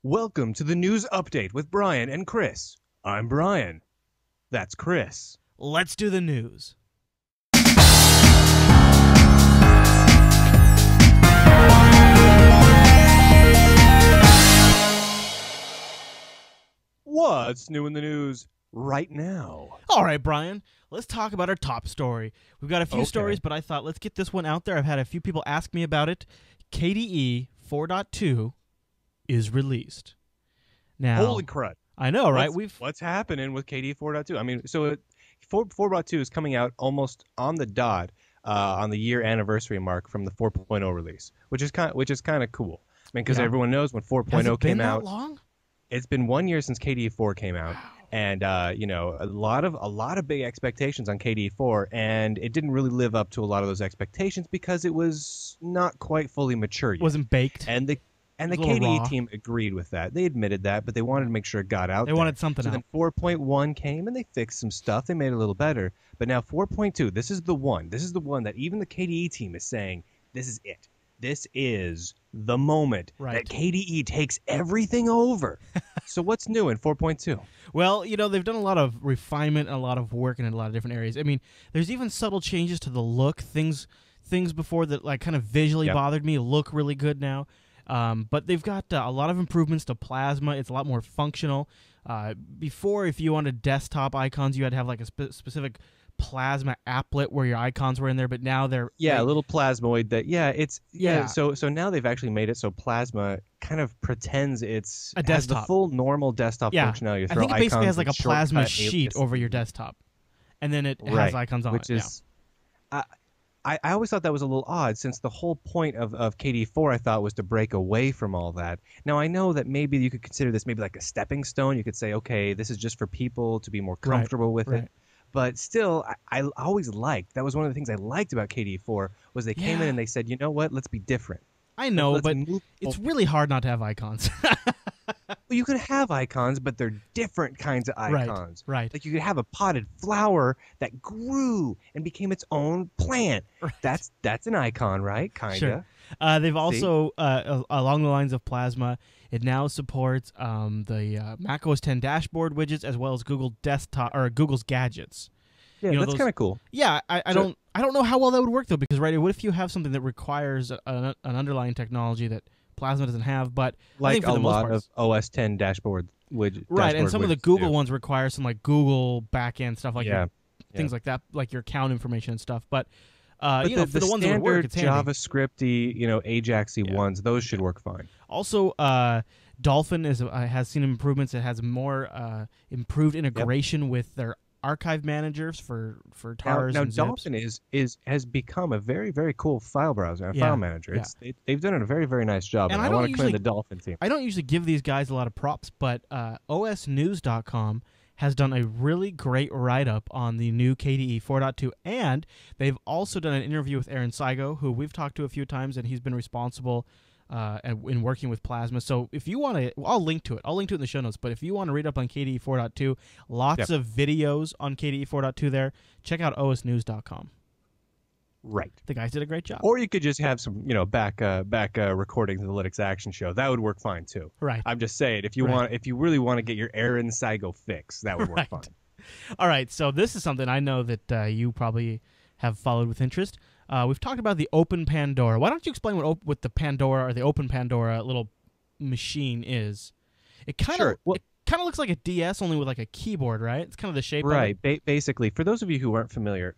Welcome to the News Update with Bryan and Chris. I'm Bryan. That's Chris. Let's do the news. What's new in the news right now? All right, Bryan, let's talk about our top story. We've got a few stories, but I thought let's get this one out there. I've had a few people ask me about it. KDE 4.2 is released. Now, Holy crud. I know, right? What's happening with KDE 4.2? I mean, so 4.2 is coming out almost on the dot on the year anniversary mark from the 4.0 release, which is kind of cool. I mean, because everyone knows when 4.0 Has it been came that out. long? It's been 1 year since KDE 4 came out, and a lot of big expectations on KDE 4, and it didn't really live up to a lot of those expectations because it was not quite fully mature yet. Wasn't baked. And the KDE team agreed with that. They admitted that, but they wanted to make sure it got out. They wanted something out. Then 4.1 came, and they fixed some stuff. They made it a little better. But now 4.2, this is the one. This is the one that even the KDE team is saying, this is it. This is the moment that KDE takes everything over. So what's new in 4.2? Well, they've done a lot of refinement and a lot of work in a lot of different areas. I mean, there's even subtle changes to the look. Things before that like kind of visually bothered me look really good now. But they've got a lot of improvements to Plasma. It's a lot more functional. Before, if you wanted desktop icons, you had to have like a specific Plasma applet where your icons were in there, but now they're a little plasmoid that so now they've actually made it so Plasma kind of pretends it's a desktop. Has the full normal desktop functionality. I think it basically has like a Plasma sheet over your desktop, and then it has icons on which is I always thought that was a little odd, since the whole point of KDE 4 I thought was to break away from all that. Now I know that maybe you could consider this maybe like a stepping stone. You could say, okay, this is just for people to be more comfortable with it. But still, I always liked, that was one of the things I liked about KDE 4, was they came in and they said, you know what, let's be different. I know, but it's really hard not to have icons. Well, you could have icons, but they're different kinds of icons. Right. Like you could have a potted flower that grew and became its own plant. Right. That's an icon, right? Kinda. Sure. They've also, along the lines of Plasma, it now supports the Mac OS X dashboard widgets as well as Google Desktop or Google's gadgets. Yeah, that's kind of cool. Yeah, I don't know how well that would work though, because what if you have something that requires an underlying technology that Plasma doesn't have, but like I think for a the most lot part, of OS X dashboard widgets. Right, and some of the Google ones require some like Google backend stuff, like things like that, like your account information and stuff. But for the ones that would work, it's handy. JavaScripty, Ajaxy ones, those should work fine. Also, Dolphin has seen improvements. It has more improved integration with their archive managers for tars and zips. Now Dolphin has become a very, very cool file browser and file manager. They've done a very, very nice job, and I want to commend the Dolphin team. I don't usually give these guys a lot of props, but osnews.com has done a really great write-up on the new KDE 4.2, and they've also done an interview with Aaron Saigo, who we've talked to a few times, and he's been responsible in working with Plasma. So if you want to, I'll link to it. I'll link to it in the show notes. But if you want to read up on KDE 4.2, lots of videos on KDE 4.2 there. Check out osnews.com. Right. The guys did a great job. Or you could just have some, back recordings of the Linux Action Show. That would work fine too. Right. I'm just saying, if you really want to get your Aaron Saigo fix, that would work fine. All right. So this is something I know that you probably have followed with interest. We've talked about the Open Pandora. Why don't you explain what the Pandora or the Open Pandora little machine is? It kind of looks like a DS, only with like a keyboard, right? It's kind of the shape. Right. Of it. Basically, for those of you who aren't familiar,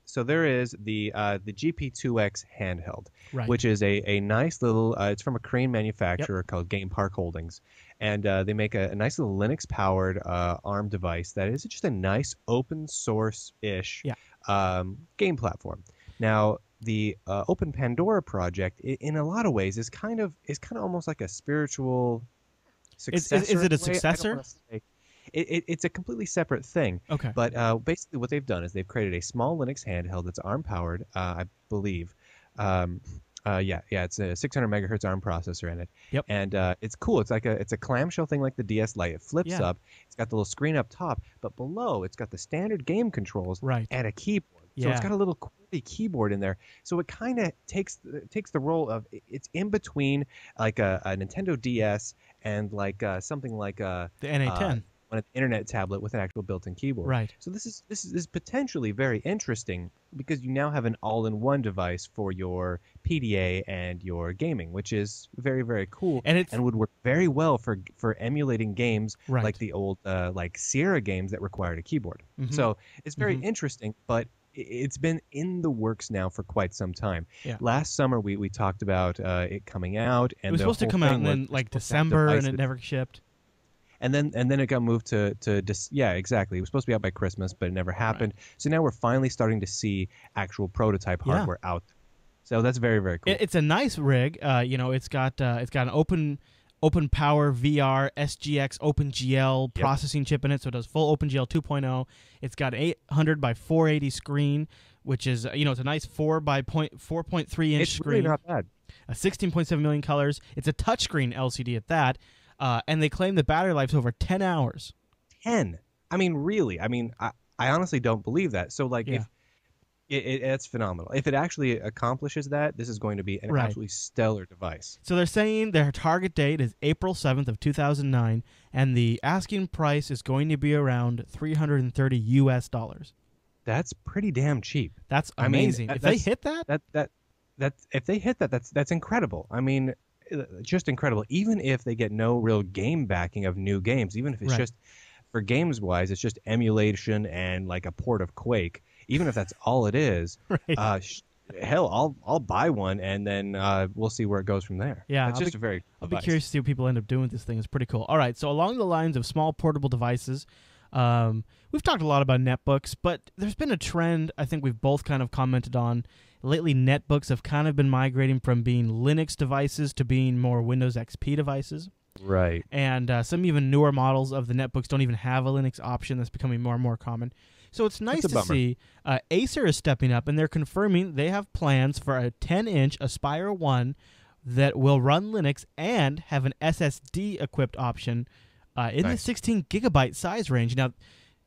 so there is the GP2X handheld, which is a nice little. It's from a Korean manufacturer called Game Park Holdings, and they make a nice little Linux-powered ARM device that is just a nice open source-ish game platform. Now, the Open Pandora project, in a lot of ways, is kind of almost like a spiritual successor. Is it a successor? It's a completely separate thing. Okay. But basically, what they've done is they've created a small Linux handheld that's ARM powered, I believe. It's a 600 megahertz ARM processor in it. Yep. And it's cool. It's a clamshell thing like the DS Lite. It flips up. It's got the little screen up top, but below it's got the standard game controls and a keyboard. So it's got a little QWERTY keyboard in there. So it kind of takes the role of, it's in between like a Nintendo DS and like something like the NA10. On an internet tablet with an actual built-in keyboard. Right. So this is potentially very interesting because you now have an all-in-one device for your PDA and your gaming, which is very, very cool and would work very well for emulating games like the old like Sierra games that required a keyboard. So it's very interesting, but it's been in the works now for quite some time. Last summer we talked about it coming out, and it was supposed to come out in like December, and it never shipped. And then it got moved to yeah, exactly. It was supposed to be out by Christmas, but it never happened. So now we're finally starting to see actual prototype hardware out. So that's very, very cool. It's a nice rig. It's got an open power VR SGX OpenGL processing chip in it, so it does full OpenGL 2.0. It's got an 800 by 480 screen, which is it's a nice 4.3 inch screen. It's really not bad. 16.7 million colors. It's a touchscreen LCD at that. And they claim the battery life's over 10 hours. 10? I mean, really? I mean, I honestly don't believe that. So, like, if it's phenomenal. If it actually accomplishes that, this is going to be an absolutely stellar device. So they're saying their target date is April 7th of 2009, and the asking price is going to be around $330 US. That's pretty damn cheap. That's amazing. If they hit that, that's incredible. I mean, just incredible. Even if they get no real game backing of new games, even if it's just for games wise, it's just emulation and like a port of Quake. Even if that's all it is, hell, I'll buy one, and then we'll see where it goes from there. Yeah, I'll be curious to see what people end up doing with this thing. It's pretty cool. All right, so along the lines of small portable devices, we've talked a lot about netbooks, but there's been a trend I think we've both kind of commented on. Lately, netbooks have kind of been migrating from being Linux devices to being more Windows XP devices. Right. And some even newer models of the netbooks don't even have a Linux option. That's becoming more and more common. So it's nice to see Acer is stepping up, and they're confirming they have plans for a 10-inch Aspire 1 that will run Linux and have an SSD-equipped option in the 16 gigabyte size range. Now,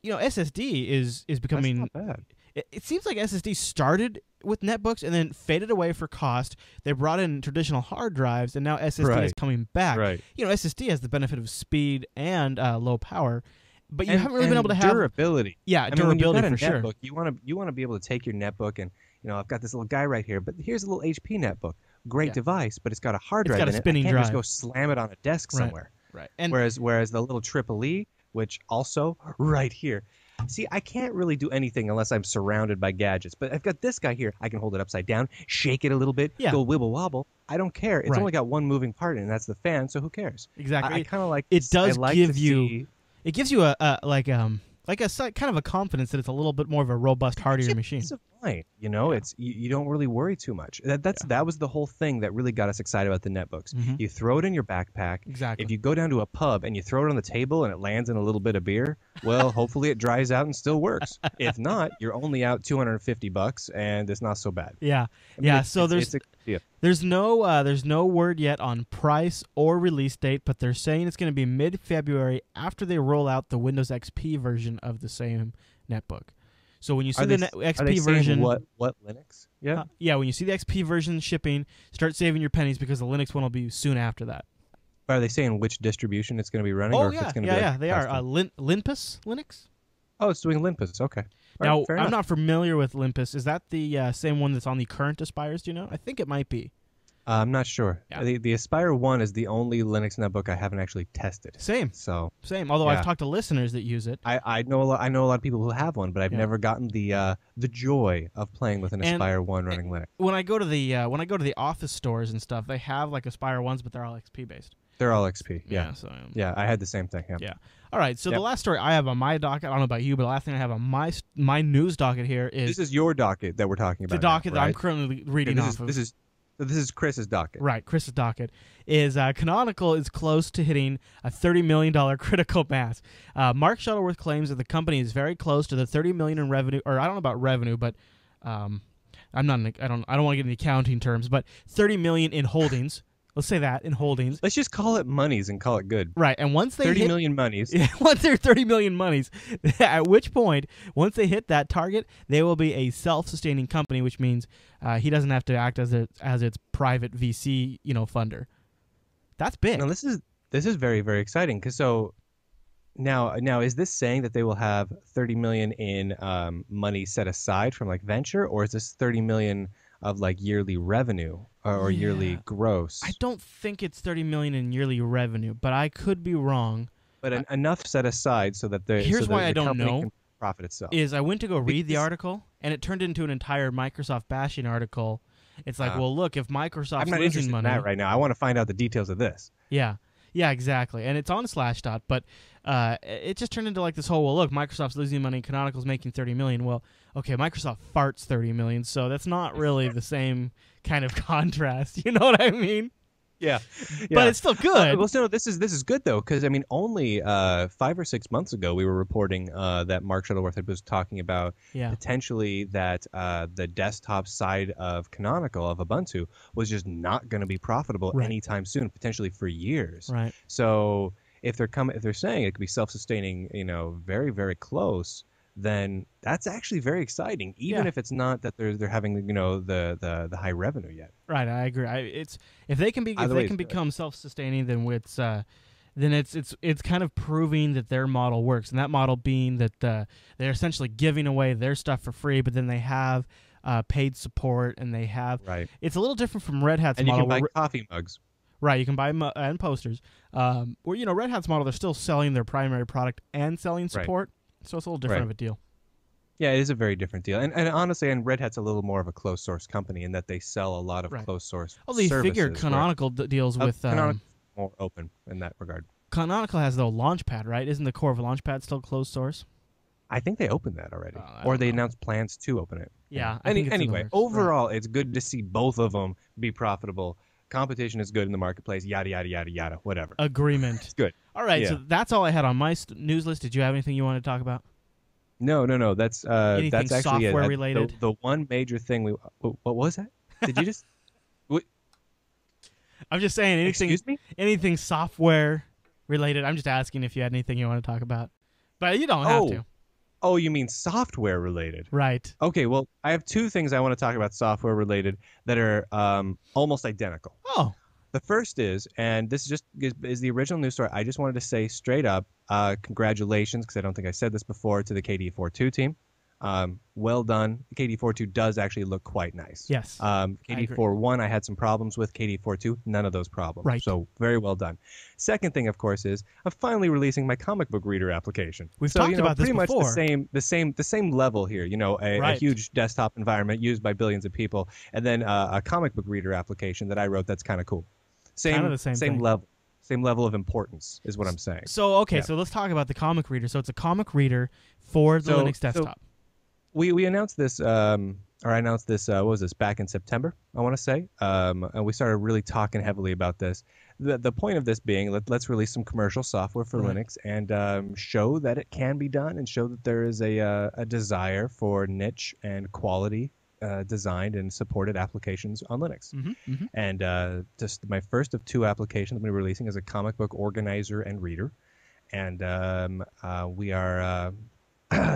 SSD is becoming... That's not bad. It seems like SSD started with netbooks and then faded away for cost. They brought in traditional hard drives, and now SSD is coming back. Right. SSD has the benefit of speed and low power, but you haven't really been able to have durability. Yeah, durability for sure. Netbook, you want to be able to take your netbook and I've got this little guy right here, but here's a little HP netbook. Great device, but it's got a hard drive in it. It's got a spinning drive. I can't just go slam it on a desk somewhere. Right. And whereas the little EEE, which also right here. See, I can't really do anything unless I'm surrounded by gadgets. But I've got this guy here. I can hold it upside down, shake it a little bit, go wibble wobble. I don't care. It's only got one moving part, and that's the fan. So who cares? Exactly. I kind of like. It does give you. It gives you a kind of a confidence that it's a little bit more of a robust, hardier machine. It's a point, it's you don't really worry too much. That was the whole thing that really got us excited about the netbooks. You throw it in your backpack. Exactly. If you go down to a pub and you throw it on the table and it lands in a little bit of beer, well, hopefully it dries out and still works. If not, you're only out $250 and it's not so bad. Yeah. So there's no word yet on price or release date, but they're saying it's going to be mid-February after they roll out the Windows XP version of the same netbook. So when you see the XP version, what Linux? Yeah, when you see the XP version shipping, start saving your pennies because the Linux one will be soon after that. Are they saying which distribution it's going to be running? Oh, or if it's going to be they are. Linpus Linux? Oh, it's doing Linpus. Okay. Now, I'm not familiar with Linpus. Is that the same one that's on the current Aspires, do you know? I think it might be. I'm not sure. Yeah. The Aspire 1 is the only Linux netbook I haven't actually tested. Same. Although I've talked to listeners that use it. I know a lot of people who have one, but I've never gotten the joy of playing with an Aspire 1 running Linux. When I go to the office stores and stuff, they have like Aspire 1s, but they're all XP based. They're all XP. Yeah. Yeah, I had the same thing. Yeah. All right. So the last story I have on my docket, I don't know about you, but the last thing I have on my news docket here is this is your docket that we're talking about. The docket now, that I'm currently reading off of. This is Chris's docket. Right, Chris's docket is Canonical is close to hitting a $30 million critical mass. Mark Shuttleworth claims that the company is very close to the $30 million in revenue, or I don't know about revenue, but I don't want to get into accounting terms, but $30 million in holdings Let's say that in holdings. Let's just call it monies and call it good. Right, and once they 30 million monies. Once they're 30 million monies, at which point, once they hit that target, they will be a self-sustaining company, which means he doesn't have to act as its private VC, funder. That's big. Now this is very, very exciting because now is this saying that they will have 30 million in money set aside from like venture, or is this 30 million of like yearly revenue or yearly gross? I don't think it's 30 million in yearly revenue, but I could be wrong. But enough set aside so that here's why I don't know can profit itself. Is I went to go read the article and it turned into an entire Microsoft bashing article. It's like, well, look, if Microsoft's I'm not losing interested money in that right now. I want to find out the details of this. Yeah, exactly. And it's on Slashdot, but it just turned into like this whole, well, look, Microsoft's losing money, Canonical's making 30 million. Well, okay, Microsoft farts 30 million, so that's not really the same kind of contrast. You know what I mean? Yeah. But it's still good. Well, so this is good though, because I mean, only 5 or 6 months ago we were reporting that Mark Shuttleworth was talking about potentially that the desktop side of Canonical of Ubuntu was just not going to be profitable anytime soon, potentially for years. Right. So if they're saying it could be self-sustaining, very, very close, then that's actually very exciting, even if it's not that they're having the high revenue yet. Right, I agree. If they can become self-sustaining, then it's kind of proving that their model works, and that model being that they're essentially giving away their stuff for free, but then they have paid support, and they have it's a little different from Red Hat's model. And you can buy coffee mugs. Right, you can buy and posters. Where Red Hat's model, they're still selling their primary product and selling support. So it's a little different of a deal. Yeah, it is a very different deal. And honestly, Red Hat's a little more of a closed source company in that they sell a lot of closed source services. Well, you figure Canonical deals with... Canonical more open in that regard. Canonical has, though, Launchpad, right? Isn't the core of Launchpad still closed source? I think they opened that already. Or they announced plans to open it. Yeah. Anyway, overall, it's good to see both of them be profitable. Competition is good in the marketplace, yada, yada, yada, yada, whatever. Agreement. It's good. All right, so that's all I had on my news list. Did you have anything you want to talk about? No. That's actually software related. The one major thing what was that? Did you just? I'm just saying anything. Excuse me? Anything software related. I'm just asking if you had anything you want to talk about, but you don't have to. Oh, you mean software related? Right. Okay. Well, I have two things I want to talk about software related that are almost identical. Oh. The first is, and this is the original news story. I just wanted to say straight up, congratulations, because I don't think I said this before, to the KDE-4.2 team. Well done. The KDE-4.2 does actually look quite nice. Yes. KDE-4.1 I had some problems with. KDE-4.2, none of those problems. Right. So very well done. Second thing, of course, is I'm finally releasing my comic book reader application. We've talked about this before. Pretty much the same level here. A huge desktop environment used by billions of people, and then a comic book reader application that I wrote that's kind of cool. Same level. Same level of importance is what I'm saying. So so let's talk about the comic reader. So it's a comic reader for the Linux desktop. We announced this, or I announced this. What was this? Back in September, I want to say. And we started really talking heavily about this. The point of this being, let's release some commercial software for Linux and show that it can be done, and show that there is a desire for niche and quality designed and supported applications on Linux. And just my first of two applications I'm going to be releasing is a comic book organizer and reader. And we are,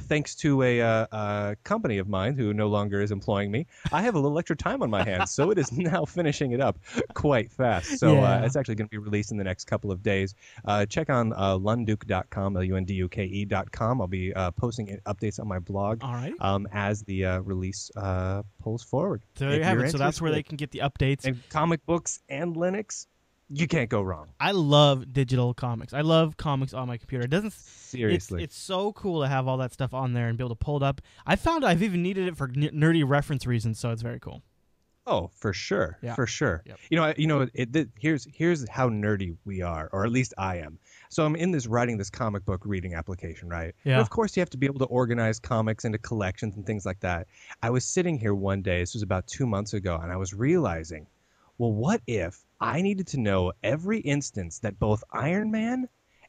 thanks to a company of mine who no longer is employing me, I have a little extra time on my hands, so it is now finishing it up quite fast. So it's actually going to be released in the next couple of days. Check on lunduke.com, lunduke.com. I'll be posting updates on my blog as the release pulls forward. So there you have it. So that's where they can get the updates. And comic books and Linux, you can't go wrong. I love digital comics. I love comics on my computer. It doesn't seriously. It's so cool to have all that stuff on there and be able to pull it up. I found I've even needed it for nerdy reference reasons, so it's very cool. Oh, for sure, for sure. Yep. Here's how nerdy we are, or at least I am. So I'm writing this comic book reading application, right? Yeah. And of course, you have to be able to organize comics into collections and things like that. I was sitting here one day. This was about 2 months ago, and I was realizing, well, what if I needed to know every instance that both Iron Man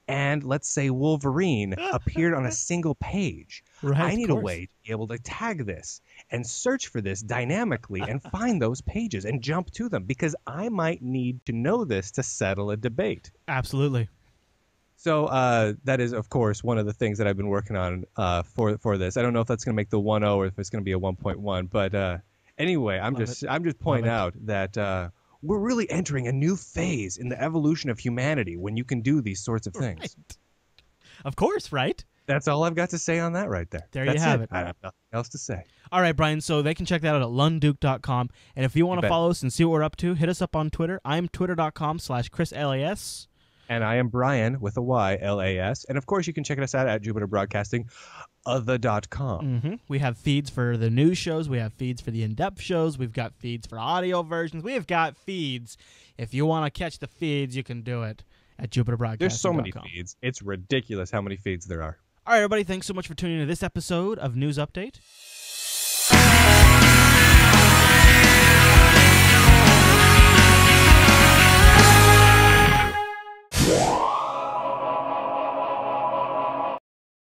and let's say Wolverine appeared on a single page. Right, I need a way to be able to tag this and search for this dynamically and find those pages and jump to them, because I might need to know this to settle a debate. Absolutely. So that is, of course, one of the things that I've been working on for this. I don't know if that's going to make the 1.0 or if it's going to be a 1.1, but anyway, I'm just pointing out that we're really entering a new phase in the evolution of humanity when you can do these sorts of things. Right. Of course, right? That's all I've got to say on that right there. That's you have it. I have nothing else to say. All right, Bryan, so they can check that out at lunduke.com. And if you want to follow us and see what we're up to, hit us up on Twitter. I'm twitter.com/ChrisLAS. And I am Bryan with a Y, L-A-S. And, of course, you can check us out at JupiterBroadcasting.com. We have feeds for the news shows. We have feeds for the in-depth shows. We've got feeds for audio versions. We've got feeds. If you want to catch the feeds, you can do it at JupiterBroadcasting.com. There's so many feeds. It's ridiculous how many feeds there are. All right, everybody, thanks so much for tuning in to this episode of News Update. Yeah.